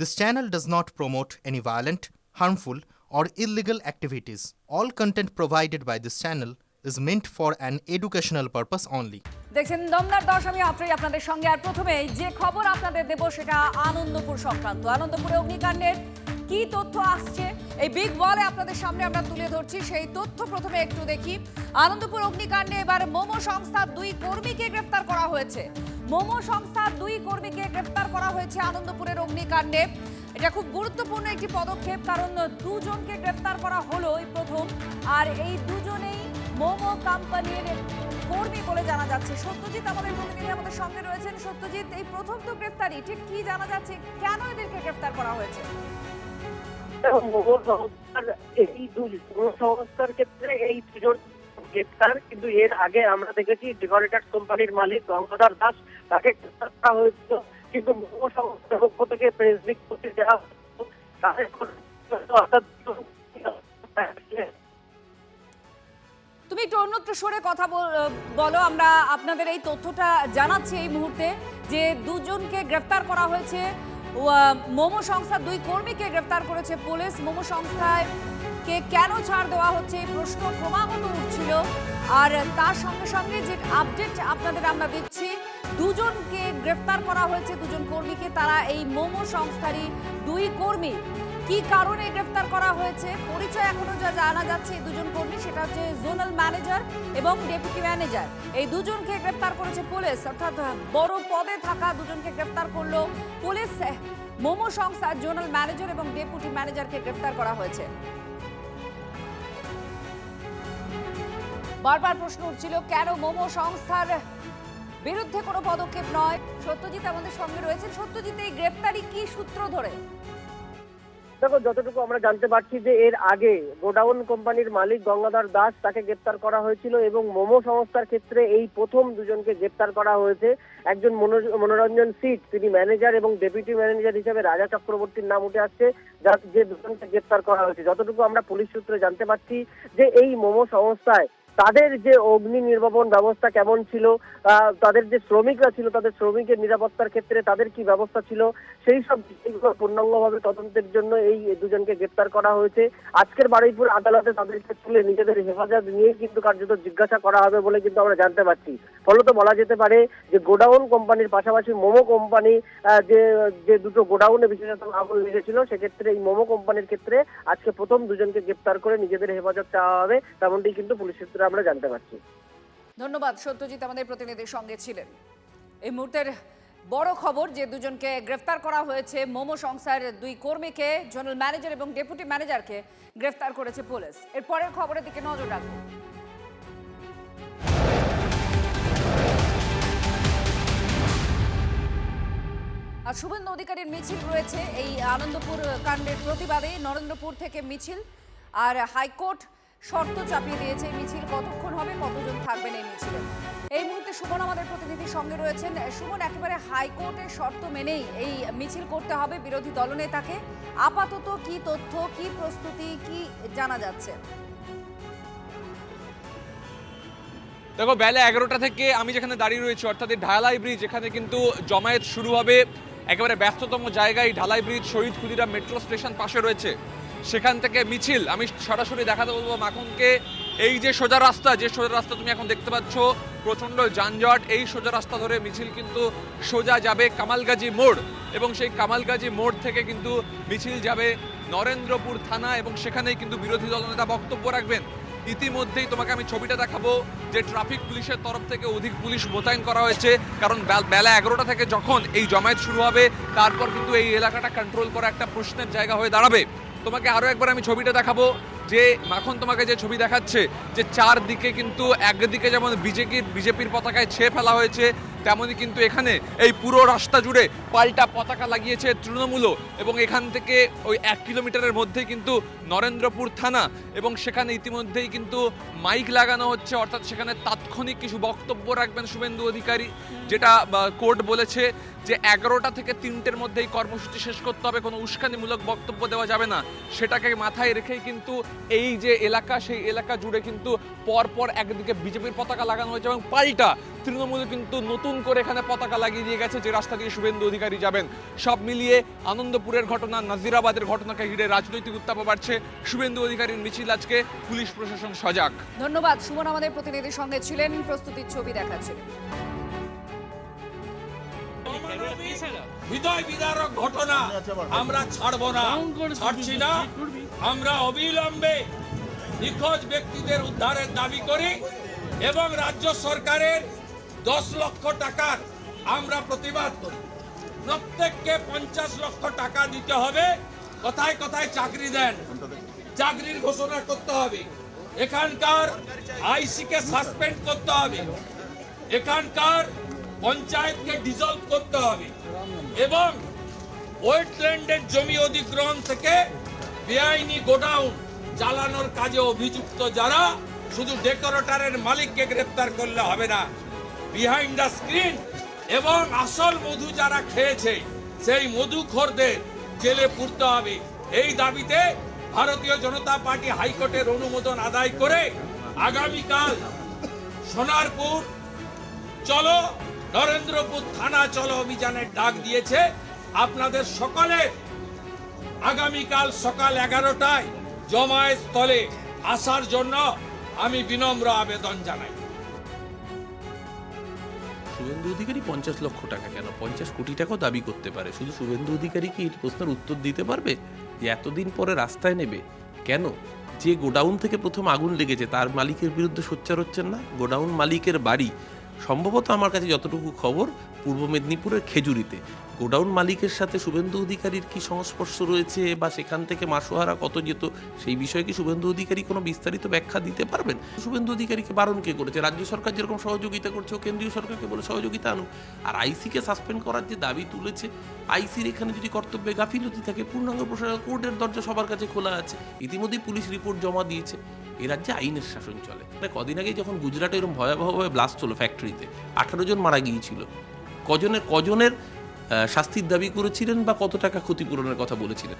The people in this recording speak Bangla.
This channel does not promote any violent, harmful, or illegal activities. All content provided by this channel is meant for an educational purpose only. দেখছেন দমদার 10 আমি আত্রেই আপনাদের সঙ্গে। আর প্রথমে যে খবর আপনাদের দেব সেটা আনন্দপুর সংক্রান্ত। আনন্দপুরে অগ্নিকাণ্ডের কি তথ্য আসছে এই বিগ ওয়ালে আপনাদের সামনে আমরা তুলে ধরছি। সেই তথ্য প্রথমে একটু দেখি। আনন্দপুর অগ্নিকাণ্ডে এবার মোমো সংস্থার 2 কর্মীকে গ্রেফতার করা হয়েছে। মোমো সংস্থার 2 কর্মীকে গ্রেফতার করা হয়েছে আনন্দপুরের অগ্নিকাণ্ডে। এটা খুব গুরুত্বপূর্ণ একটি পদক্ষেপ, কারণ 2 জনকে গ্রেফতার করা হলো এই প্রথম। আর এই দুজনেই মোমো কোম্পানির কর্মী বলে জানা যাচ্ছে। সত্যজিৎ আমাদের প্রতিনিধি আমাদের সঙ্গে রয়েছেন। সত্যজিৎ, এই প্রথম তো গ্রেফতারি, ঠিক কি জানা যাচ্ছে, কেন এদেরকে গ্রেফতার করা হয়েছে? এই সংস্থার ক্ষেত্রে এই দুজন গ্রেফতার, কিন্তু এর আগে আমরা দেখেছি ডেকোরেটর কোম্পানির মালিক গঙ্গাধর দাস, তাকে গ্রেফতার করা হয়েছিল, কিন্তু মোমো সংস্থার পক্ষ থেকে প্রেস বিজ্ঞপ্তি দেওয়া তুমি একটু অন্যত্র সরে কথা বলো। আমরা আপনাদের এই তথ্যটা জানাচ্ছি এই মুহূর্তে যে 2 জনকে গ্রেফতার করা হয়েছে। মোমো সংস্থার 2 কর্মীকে গ্রেফতার করেছে পুলিশ। মোমো সংস্থায় কেন ছাড় দেওয়া হচ্ছে এই প্রশ্ন ক্রমাগত উঠছিল। আর তার সঙ্গে সঙ্গে যে আপডেট আপনাদের আমরা দিচ্ছি, 2 জনকে গ্রেফতার করা হয়েছে, 2 জন কর্মীকে। তারা এই মোমো সংস্থারই 2 কর্মী। কি কারণে গ্রেফতার করা হয়েছে, পরিচয় এখনো যা জানা যাচ্ছে এই 2 জন কর্মী, সেটা হচ্ছে জোনাল ম্যানেজার এবং ডেপুটি ম্যানেজার। এই 2 জনকে গ্রেফতার করেছে পুলিশ, অর্থাৎ বড় পদে থাকা 2 জনকে গ্রেফতার করলো পুলিশ। মোমো সংস্থার জোনাল ম্যানেজার এবং ডেপুটি ম্যানেজারকে গ্রেফতার করা হয়েছে। বারবার প্রশ্ন উঠছিল কেন মোমো সংস্থার বিরুদ্ধে কোনো পদক্ষেপ নয়। সত্যজিৎ আমাদের সঙ্গে রয়েছেন। সত্যজিৎ, এই গ্রেফতারি কি সূত্র ধরে? দেখো, যতটুকু আমরা জানতে পারছি যে এর আগে গোডাউন কোম্পানির মালিক গঙ্গাধর দাস, তাকে গ্রেফতার করা হয়েছিল এবং মোমো সংস্থার ক্ষেত্রে এই প্রথম 2 জনকে গ্রেফতার করা হয়েছে। একজন মনোরঞ্জন সিট, তিনি ম্যানেজার, এবং ডেপুটি ম্যানেজার হিসেবে রাজা চক্রবর্তীর নাম উঠে আসছে, যে 2 জনকে গ্রেফতার করা হয়েছে। যতটুকু আমরা পুলিশ সূত্রে জানতে পারছি যে এই মোমো সংস্থায় তাদের যে অগ্নি নির্বাপন ব্যবস্থা কেমন ছিল, তাদের যে শ্রমিকরা ছিল, তাদের শ্রমিকের নিরাপত্তার ক্ষেত্রে তাদের কি ব্যবস্থা ছিল, সেই সব বিষয়গুলো পূর্ণাঙ্গভাবে তদন্তের জন্য এই 2 জনকে গ্রেফতার করা হয়েছে। আজকের বারুইপুর আদালতে তাদেরকে তুলে নিজেদের হেফাজত নিয়ে কিন্তু কার্যত জিজ্ঞাসা করা হবে বলে কিন্তু আমরা জানতে পারছি। ফলত বলা যেতে পারে যে গোডাউন কোম্পানির পাশাপাশি মোমো কোম্পানি যে 2টো গোডাউনে বিশেষত আগুন লেগেছিল, সেক্ষেত্রে এই মোমো কোম্পানির ক্ষেত্রে আজকে প্রথম 2 জনকে গ্রেফতার করে নিজেদের হেফাজত চাওয়া হবে, তেমনটি কিন্তু পুলিশ সূত্রে আমরা জানতে পারছি। ধন্যবাদ সত্যজিৎ, আমাদের প্রতিনিধির সঙ্গে ছিলেন। এই মুহূর্তের বড় খবর যে 2 জনকে গ্রেফতার করা হয়েছে। মোমো সংস্থার 2 কর্মীকে, জোনাল ম্যানেজার এবং ডেপুটি ম্যানেজারকে গ্রেফতার করেছে পুলিশ। এর পরের খবরের দিকে নজর রাখবো। আর শুভেন্দু অধিকারীর মিছিল রয়েছে এই আনন্দপুর কাণ্ডের প্রতিবাদে। নরেন্দ্রপুর থেকে মিছিল, আর হাইকোর্ট শর্ত চাপিয়ে দিয়েছে। মিছিল কতক্ষণ হবে, কতজন থাকবেন এই মিছিলে? এই মুহূর্তে সুমন আমাদের প্রতিনিধির সঙ্গে রয়েছেন। সুমন, একেবারে হাইকোর্টের শর্ত মেনেই এই মিছিল করতে হবে বিরোধী দলনেতাকে। আপাতত কি তথ্য, কি প্রস্তুতি, কি জানা যাচ্ছে? দেখো, বেলা 11টা থেকে আমি যেখানে দাঁড়িয়ে রয়েছি, অর্থাৎ ঢালাই ব্রিজ, এখানে কিন্তু জমায়েত শুরু হবে। একেবারে ব্যস্ততম জায়গায় ঢালাই ব্রিজ, শহীদ ক্ষুদিরাম মেট্রো স্টেশন পাশে রয়েছে। সেখান থেকে মিছিল আমি সরাসরি দেখাতে বলবো মাখনকে। এই যে সোজা রাস্তা, তুমি এখন দেখতে পাচ্ছ, প্রচণ্ড যানজট। এই সোজা রাস্তা ধরে মিছিল কিন্তু সোজা যাবে কামালগাজী মোড়, এবং সেই কামালগাজী মোড় থেকে কিন্তু মিছিল যাবে নরেন্দ্রপুর থানা, এবং সেখানেই কিন্তু বিরোধী দলনেতা বক্তব্য রাখবেন। ইতিমধ্যেই তোমাকে আমি ছবিটা দেখাবো যে ট্রাফিক পুলিশের তরফ থেকে অধিক পুলিশ মোতায়েন করা হয়েছে, কারণ বেলা 11টা থেকে যখন এই জমায়েত শুরু হবে, তারপর কিন্তু এই এলাকাটা কন্ট্রোল করা একটা প্রশ্নের জায়গা হয়ে দাঁড়াবে। তোমাকে আরো একবার আমি ছবিটা দেখাবো, যে মাখন তোমাকে যে ছবি দেখাচ্ছে, যে চারদিকে কিন্তু একদিকে যেমন বিজেপির পতাকায় ছেয়ে ফেলা হয়েছে, তেমনই কিন্তু এখানে এই পুরো রাস্তা জুড়ে পাল্টা পতাকা লাগিয়েছে তৃণমূলও, এবং এখান থেকে ওই 1 কিলোমিটারের মধ্যেই কিন্তু নরেন্দ্রপুর থানা, এবং সেখানে ইতিমধ্যেই কিন্তু মাইক লাগানো হচ্ছে, অর্থাৎ সেখানে তাৎক্ষণিক কিছু বক্তব্য রাখবেন শুভেন্দু অধিকারী। যেটা কোর্ট বলেছে যে 11টা থেকে 3টের মধ্যে এই কর্মসূচি শেষ করতে হবে, কোনো উস্কানিমূলক বক্তব্য দেওয়া যাবে না। সেটাকে মাথায় রেখেই কিন্তু এই যে এলাকা, সেই এলাকা জুড়ে কিন্তু পরপর একদিকে বিজেপির পতাকা লাগানো হয়েছে, এবং পাল্টা তৃণমূল কিন্তু নতুন নতুন করে এখানে পতাকা লাগিয়ে দিয়ে গেছে যে রাস্তা দিয়ে শুভেন্দু অধিকারী যাবেন। সব মিলিয়ে আনন্দপুরের ঘটনা, নাজিরাবাদের ঘটনাকে ঘিরে রাজনৈতিক উত্তাপ বাড়ছে। শুভেন্দু অধিকারীর মিছিল আজকে পুলিশ প্রশাসন সজাগ। ধন্যবাদ সুমন, আমাদের প্রতিনিধির সঙ্গে ছিলেন, প্রস্তুতির ছবি দেখাচ্ছিলেন। হৃদয় বিদারক ঘটনা আমরা ছাড়বো না, ছাড়ছি না। আমরা অবিলম্বে নিখোঁজ ব্যক্তিদের উদ্ধারের দাবি করি এবং রাজ্য সরকারের 10 লক্ষ টাকার আমরা প্রতিবাদ করি। প্রত্যেককে 50 লক্ষ টাকা দিতে হবে। কোথায় কোথায় চাকরি দেন, চাকরির ঘোষণা করতে হবে। এখানকার আইসিকে সাসপেন্ড করতে হবে। এখানকার পঞ্চায়েতকে ডিসলভ করতে হবে এবং ওয়েটল্যান্ডের জমি অধিগ্রহণ থেকে বেআইনি গোডাউন চালানোর কাজে অভিযুক্ত যারা, শুধু ডেকোরেটরের মালিককে গ্রেফতার করলে হবে না, বিহাইন্ড দ্য স্ক্রিন এবং আসল মধু যারা খেয়েছে সেই মধুখোরদের জেলে পুরতে হবে। এই দাবিতে ভারতীয় জনতা পার্টি হাইকোর্টের অনুমোদন আদায় করে আগামীকাল সোনারপুর চলো, নরেন্দ্রপুর থানা চলো অভিযানের ডাক দিয়েছে। আপনাদের সকলের আগামীকাল সকাল 11টায় জমায়েত স্থলে আসার জন্য আমি বিনম্র আবেদন জানাই। শুভেন্দু অধিকারী 50 লক্ষ টাকা কেন, 50 কোটি টাকাও দাবি করতে পারে। শুধু শুভেন্দু অধিকারী কি এই প্রশ্নের উত্তর দিতে পারবে যে এতদিন পরে রাস্তায় নেবে কেন? যে গোডাউন থেকে প্রথম আগুন লেগেছে তার মালিকের বিরুদ্ধে সোচ্চার হচ্ছেন না? গোডাউন মালিকের বাড়ি সম্ভবত আমার কাছে যতটুকু খবর পূর্ব মেদিনীপুরের খেজুরিতে। গোডাউন মালিকের সাথে শুভেন্দু অধিকারীর কি সংস্পর্শ রয়েছে বা সেখান থেকে মাসোহারা কত যেত, সেই বিষয়ে কি শুভেন্দু অধিকারী কোনো বিস্তারিত ব্যাখ্যা দিতে পারবেন? শুভেন্দু অধিকারীকে বারণ কে করেছে? রাজ্য সরকার যেরকম সহযোগিতা করছে ও কেন্দ্রীয় সরকারকে বলে সহযোগিতা আনুক। আর আইসিকে সাসপেন্ড করার যে দাবি তুলেছে, আইসির এখানে যদি কর্তব্যে গাফিলতি থাকে, পূর্ণাঙ্গ প্রশাসন কোর্টের দরজা সবার কাছে খোলা আছে। ইতিমধ্যেই পুলিশ রিপোর্ট জমা দিয়েছে। এ রাজ্যে আইনের শাসন চলে। কদিন আগেই যখন গুজরাটে এরকম ভয়াবহভাবে ব্লাস্ট হলো ফ্যাক্টরিতে, 18 জন মারা গিয়েছিল। কজনের শাস্তির দাবি করেছিলেন বা কত টাকা ক্ষতিপূরণের কথা বলেছিলেন?